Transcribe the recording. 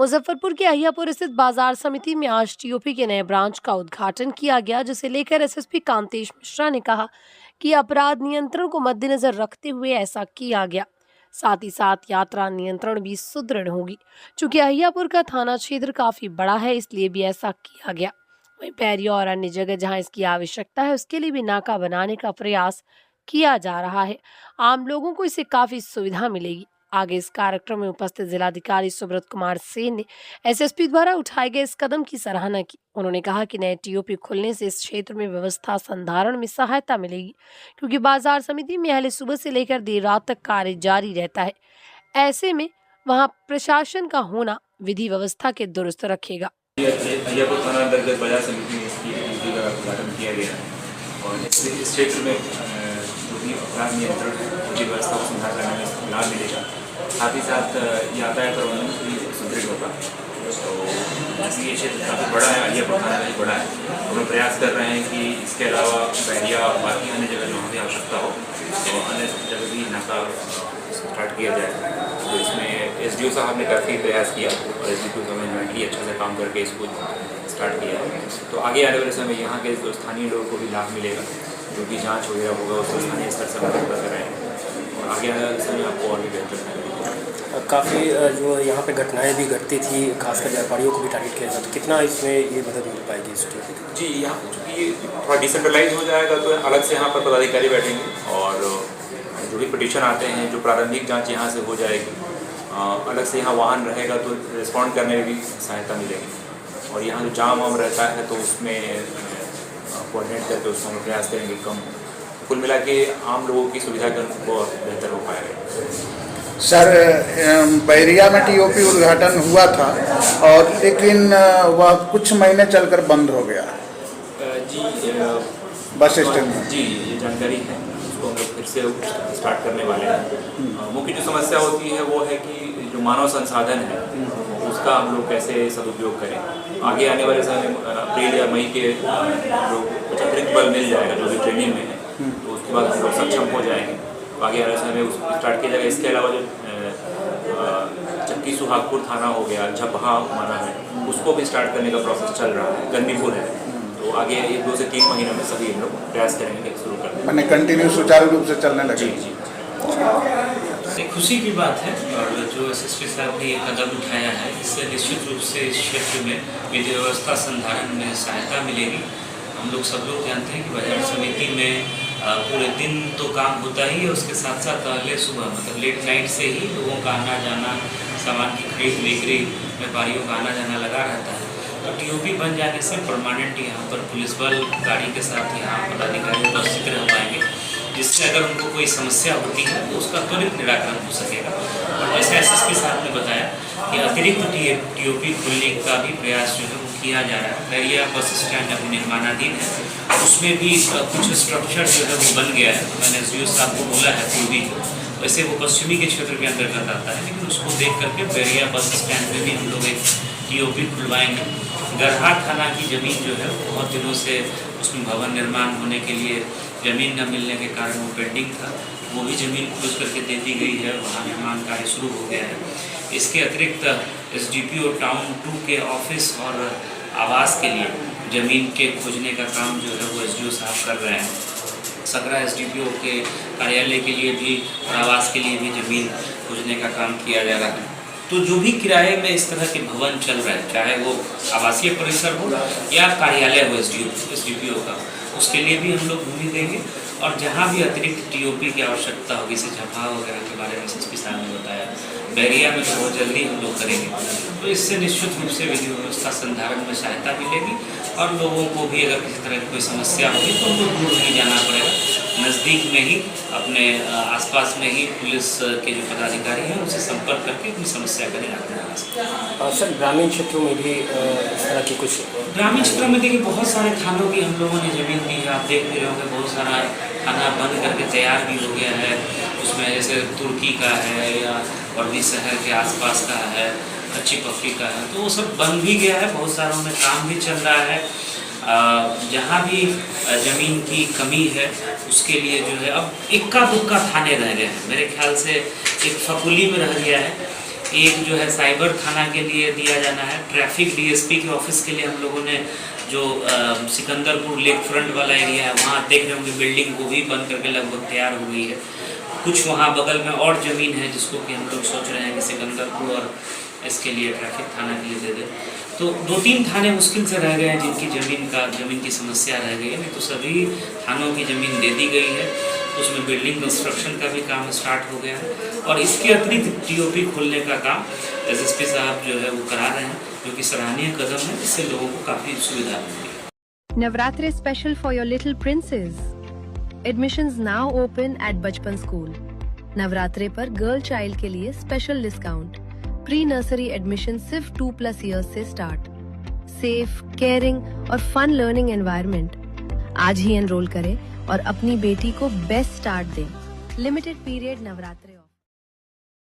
मुजफ्फरपुर के अहियापुर स्थित बाजार समिति में आज टीओपी के नए ब्रांच का उद्घाटन किया गया, जिसे लेकर एसएसपी कांतेश मिश्रा ने कहा कि अपराध नियंत्रण को मद्देनजर रखते हुए ऐसा किया गया। साथ ही साथ यात्रा नियंत्रण भी सुदृढ़ होगी। चूंकि अहियापुर का थाना क्षेत्र काफी बड़ा है, इसलिए भी ऐसा किया गया। वहीं पैरिया और अन्य जगह जहां इसकी आवश्यकता है, उसके लिए भी नाका बनाने का प्रयास किया जा रहा है। आम लोगों को इससे काफी सुविधा मिलेगी। आगे इस कार्यक्रम में उपस्थित जिलाधिकारी सुब्रत कुमार सेन ने एसएसपी द्वारा उठाए गए इस कदम की सराहना की। उन्होंने कहा कि नए टीओपी खुलने से इस क्षेत्र में व्यवस्था संधारण में सहायता मिलेगी, क्योंकि बाजार समिति में पहले सुबह से लेकर देर रात तक कार्य जारी रहता है। ऐसे में वहां प्रशासन का होना विधि व्यवस्था के दुरुस्त रखेगा। अहियापुर थाना अंतर्गत बाजार समिति में इसकी ड्यूटी का उद्घाटन किया गया है और इस क्षेत्र में जो भी अपराध नियंत्रण की व्यवस्था को सुधार करने में लाभ मिलेगा। साथ ही साथ यातायात प्रबंधन भी सुदृढ़ होगा। तो ये क्षेत्र काफ़ी बड़ा है, अहियापुर थाना काफ़ी बड़ा है। हम लोग प्रयास कर रहे हैं कि इसके अलावा बैरिया बाकी अन्य जगह जहाँ भी आवश्यकता हो तो अन्य जगह भी नाका स्टार्ट किया जाए। तो इसमें एसडीओ साहब ने काफ़ी प्रयास किया और एसडीओ गवर्नमेंटली अच्छा से काम करके इसको स्टार्ट किया है। तो आगे आने वाले समय यहाँ के जो स्थानीय लोगों को भी लाभ मिलेगा, जो भी जांच वगैरह होगा उसको स्थानीय स्तर से मदद कर रहे हैं और आगे आने वाले समय आपको और भी बेहतर करेंगे। काफ़ी जो यहाँ पे घटनाएं भी घटती थी, खासकर व्यापारियों को भी टारगेट किया जाता, तो कितना इसमें ये मदद मिल पाएगी इस टीम की? जी, यहाँ चूँकि ये थोड़ा डिसेंट्रलाइज हो जाएगा तो अलग से यहाँ पर पदाधिकारी बैठेंगे और जो भी पिटीशन आते हैं, जो प्रारंभिक जांच यहाँ से हो जाएगी, अलग से यहाँ वाहन रहेगा तो रिस्पॉन्ड करने में भी सहायता मिलेगी। और यहाँ जो जाम वाम रहता है तो उसमें कोऑर्डिनेट करके उसको हम प्रयास करेंगे कम। कुल मिला के आम लोगों की सुविधा का बहुत बेहतर हो पाएगा। सर, बैरिया में टीओपी उद्घाटन हुआ था और लेकिन वह कुछ महीने चलकर बंद हो गया। जी, बस स्टैंड में। जी, ये जानकारी है, उसको हम लोग फिर से स्टार्ट करने वाले हैं। मुख्य जो समस्या होती है वो है कि जो मानव संसाधन है उसका हम लोग कैसे सदुपयोग करें। आगे आने वाले समय अप्रैल या मई के जो कुछ अतिरिक्त बल मिल जाएगा जो भी ट्रेनिंग में है, तो उसके बाद हम लोग सक्षम हो जाएंगे। तो आगे आने समय उसको स्टार्ट किया जाएगा। इसके अलावा जो चक्की सुहागपुर थाना हो गया, झपहा माना है, उसको भी स्टार्ट करने का प्रोसेस चल रहा है। गन्नीपुर है, तो आगे 2 से 3 महीनों में सभी हम लोग प्रयास करेंगे शुरू करने। मैंने कंटिन्यू सुचारू रूप से चलने लगे। जी। एक खुशी की बात है और जो एसएसपी साहब ने ये कदम उठाया है, इससे निश्चित रूप से इस क्षेत्र में विधि व्यवस्था संधारण में सहायता मिलेगी। हम लोग सब लोग जानते हैं कि बाजार समिति में पूरे दिन तो काम होता ही है, उसके साथ साथ पहले सुबह मतलब लेट नाइट से ही लोगों का आना जाना, सामान की खरीद बिक्री, व्यापारियों का आना जाना लगा रहता है। तो टीओपी बन जाने से परमानेंट यहाँ पर पुलिस बल गाड़ी के साथ यहाँ पदाधिकारी उपस्थित रह पाएंगे, जिससे अगर उनको कोई समस्या होती है तो उसका त्वरित निराकरण हो सकेगा। और जैसे एसएसपी साहब ने बताया कि अतिरिक्त टीओपी खुलने का भी प्रयास जो है वो किया जा रहा है। बैरिया बस स्टैंड अभी निर्माणाधीन है, उसमें भी कुछ स्ट्रक्चर जो है वो बन गया है। मैंने एसडीओ साहब को बोला है पूर्वी, वैसे वो पश्चिमी के क्षेत्र के अंतर्गत आता है, लेकिन उसको देख करके बैरिया बस स्टैंड में भी हम लोग एक टीओपी खुलवाएंगे। गरहा थाना की ज़मीन जो है बहुत दिनों से उसमें भवन निर्माण होने के लिए ज़मीन न मिलने के कारण वो पेंडिंग था, वो भी ज़मीन खोज करके दे दी गई है, वहाँ निर्माण कार्य शुरू हो गया है। इसके अतिरिक्त एसडीपीओ टाउन 2 के ऑफिस और आवास के लिए ज़मीन के खोजने का काम जो है वो एसडीओ साहब कर रहे हैं। सकरा एसडीपीओ के कार्यालय के लिए भी और आवास के लिए भी ज़मीन खोजने का काम किया जा रहा है। तो जो भी किराए में इस तरह के भवन चल रहे हैं, चाहे वो आवासीय परिसर हो या कार्यालय हो एसडीपीओ का, उसके लिए भी हम लोग भूमि देंगे। और जहाँ भी अतिरिक्त टीओपी की आवश्यकता होगी, जैसे झपा वगैरह के बारे में एसएसपी साहब ने बताया, बैरिया में तो बहुत जल्दी हम लोग करेंगे। तो इससे निश्चित रूप से विधि व्यवस्था संधारण में सहायता मिलेगी और लोगों को भी अगर किसी तरह की कोई समस्या होगी तो उनको दूर नहीं जाना पड़ेगा। नज़दीक में ही अपने आसपास में ही पुलिस के जो पदाधिकारी हैं उनसे संपर्क करके अपनी समस्या का निराकरण करा सकते हैं। सर, ग्रामीण क्षेत्रों में भी इस तरह की कुछ ग्रामीण क्षेत्रों में देखिए बहुत सारे थानों की हम लोगों ने ज़मीन दी है। आप देख भी रहे होंगे बहुत सारा थाना बंद करके तैयार भी हो गया है। उसमें जैसे तुर्की का है या वर्दी शहर के आसपास का है, अच्छी पक्की का है, तो वो सब बंद भी गया है। बहुत सारों में काम भी चल रहा है। जहाँ भी ज़मीन की कमी है उसके लिए जो है अब इक्का दुक्का थाने रह गए हैं। मेरे ख्याल से एक फकुली में रह गया है, एक जो है साइबर थाना के लिए दिया जाना है। ट्रैफिक डीएसपी के ऑफिस के लिए हम लोगों ने जो सिकंदरपुर लेक फ्रंट वाला एरिया है वहाँ देख रहे होंगे बिल्डिंग को भी बंद करके लगभग तैयार हो गई है। कुछ वहाँ बगल में और ज़मीन है जिसको कि हम लोग सोच रहे हैं कि सिकंदरपुर और इसके लिए ट्रैफिक थाना के लिए दे दें। तो 2-3 थाने मुश्किल से रह गए हैं जिनकी ज़मीन की समस्या रह गई है, नहीं तो सभी थानों की ज़मीन दे दी गई है। उसमें बिल्डिंग कंस्ट्रक्शन का भी काम स्टार्ट हो गया है और इसके अतिरिक्त टीओपी खोलने का काम एसएसपी साहब जो है वो करा रहे हैं, जो कि सराहनीय कदम है। इससे लोगों को काफ़ी सुविधा मिलती है। Navratri special for your little princes. Admissions now open at बचपन स्कूल। नवरात्रे पर गर्ल चाइल्ड के लिए special discount. Pre nursery admission सिर्फ 2+ ईयर्स से स्टार्ट। सेफ, केयरिंग और फन लर्निंग एनवायरनमेंट। आज ही एनरोल करें और अपनी बेटी को बेस्ट स्टार्ट दें। Limited period Navratri.